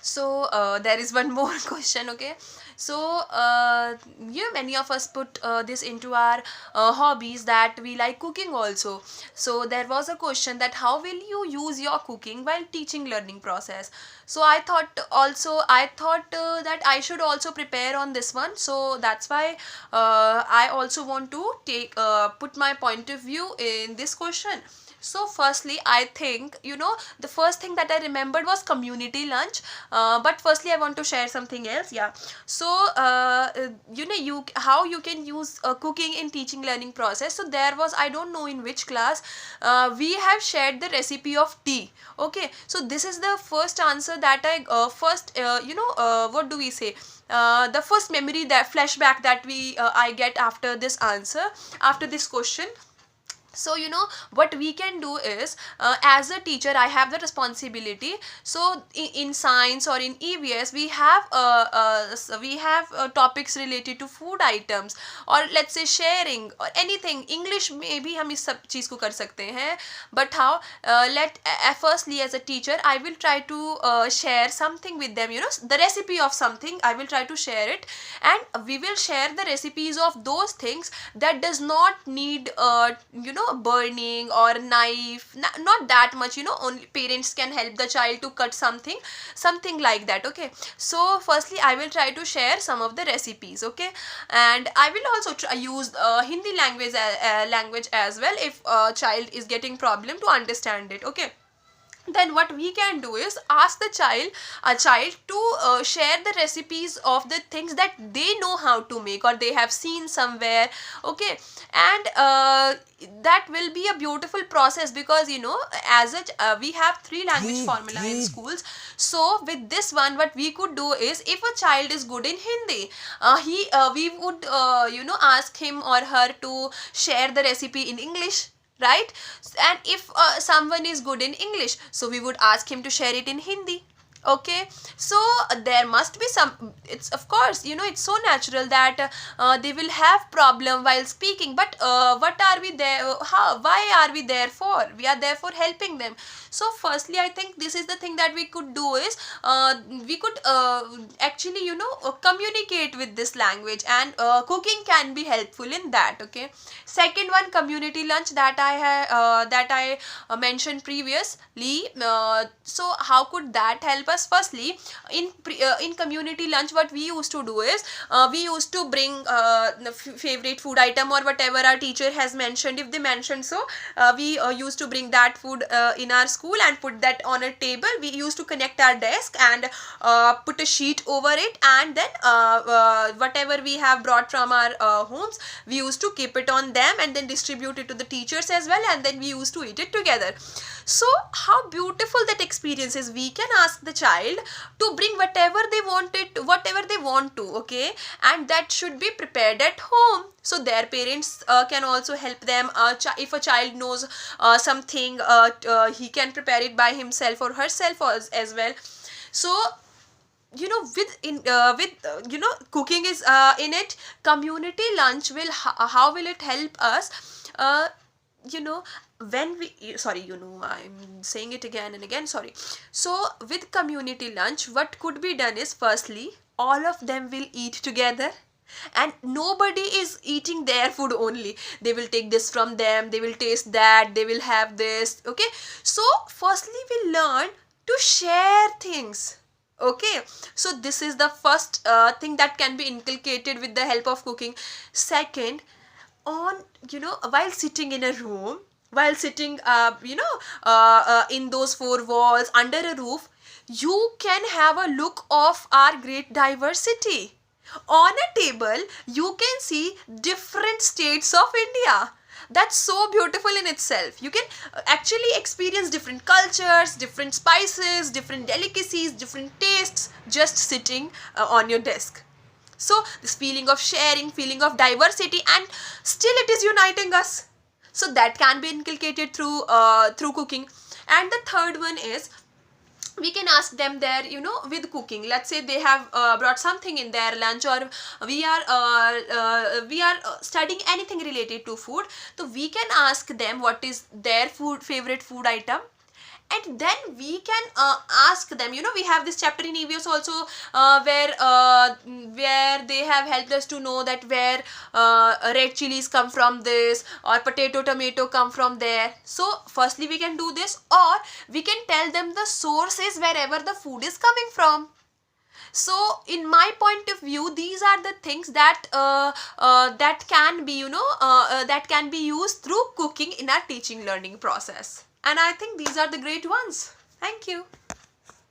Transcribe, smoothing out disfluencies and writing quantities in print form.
So there is one more question. Okay, so many of us put this into our hobbies, that we like cooking also. So there was a question that how will you use your cooking while teaching learning process. So I thought that I should also prepare on this one. So that's why I also want to take put my point of view in this question. So firstly, I think, the first thing that I remembered was community lunch. But firstly, I want to share something else. Yeah. So you how you can use cooking in teaching learning process. So there was, I don't know in which class, we have shared the recipe of tea. Okay. So this is the first answer that I first what do we say, the first memory, that flashback that we I get after this answer, after this question. So what we can do is, as a teacher I have the responsibility. So in science or in EVS, we have topics related to food items, or let's say sharing or anything. English में भी हम इस सब चीज को कर सकते हैं. But how, firstly, as a teacher I will try to share something with them, the recipe of something. I will try to share it, and we will share the recipes of those things that does not need burning or knife. Not that much, only parents can help the child to cut something like that. Okay. So firstly I will try to share some of the recipes. Okay. And I will also use Hindi language as well, if a child is getting problem to understand it. Okay. Then what we can do is ask a child to share the recipes of the things that they know how to make, or they have seen somewhere. Okay. And that will be a beautiful process, because as we have three language formula in schools. So with this one, what we could do is, if a child is good in Hindi, he we would ask him or her to share the recipe in English, right? And if someone is good in English, so we would ask him to share it in Hindi. Okay. So there must be some, it's of course, it's so natural that they will have problem while speaking. But what are we there, how, why are we there for? We are there for helping them. So firstly I think this is the thing that we could do is, we could actually communicate with this language, and cooking can be helpful in that. Okay. Second one, community lunch, that I mentioned previously. So how could that help us? Firstly, in community lunch, what we used to do is, we used to bring the favorite food item, or whatever our teacher has mentioned. If they mentioned so, we used to bring that food in our school and put that on a table. We used to connect our desk and put a sheet over it, and then whatever we have brought from our homes, we used to keep it on them and then distribute it to the teachers as well, and then we used to eat it together. So how beautiful that experience is. We can ask the child to bring whatever they want to. Okay. And that should be prepared at home, so their parents can also help them. If a child knows something, he can prepare it by himself or herself as well. So cooking is in it. Community lunch will, how will it help us? You know when we sorry, I'm saying it again and again, sorry. So with community lunch, what could be done is, firstly, all of them will eat together, and nobody is eating their food only. They will take this from them, they will taste that, they will have this. Okay. So firstly we learn to share things. Okay. So this is the first thing that can be inculcated with the help of cooking. Second, on while sitting in a room, while sitting in those four walls under a roof, you can have a look of our great diversity. On a table you can see different states of India. That's so beautiful in itself. You can actually experience different cultures, different spices, different delicacies, different tastes, just sitting on your desk. So this feeling of sharing, feeling of diversity, and still it is uniting us. So that can be inculcated through cooking. And the third one is, we can ask them there, with cooking. Let's say they have brought something in their lunch, or we are studying anything related to food. So we can ask them what is their favorite food item, and then we can ask them. We have this chapter in EVS also, where they have helped us to know that where red chilies come from this, or potato tomato come from there. So firstly we can do this, or we can tell them the sources wherever the food is coming from. So in my point of view, these are the things that that can be, that can be used through cooking in our teaching learning process, and I think these are the great ones. Thank you.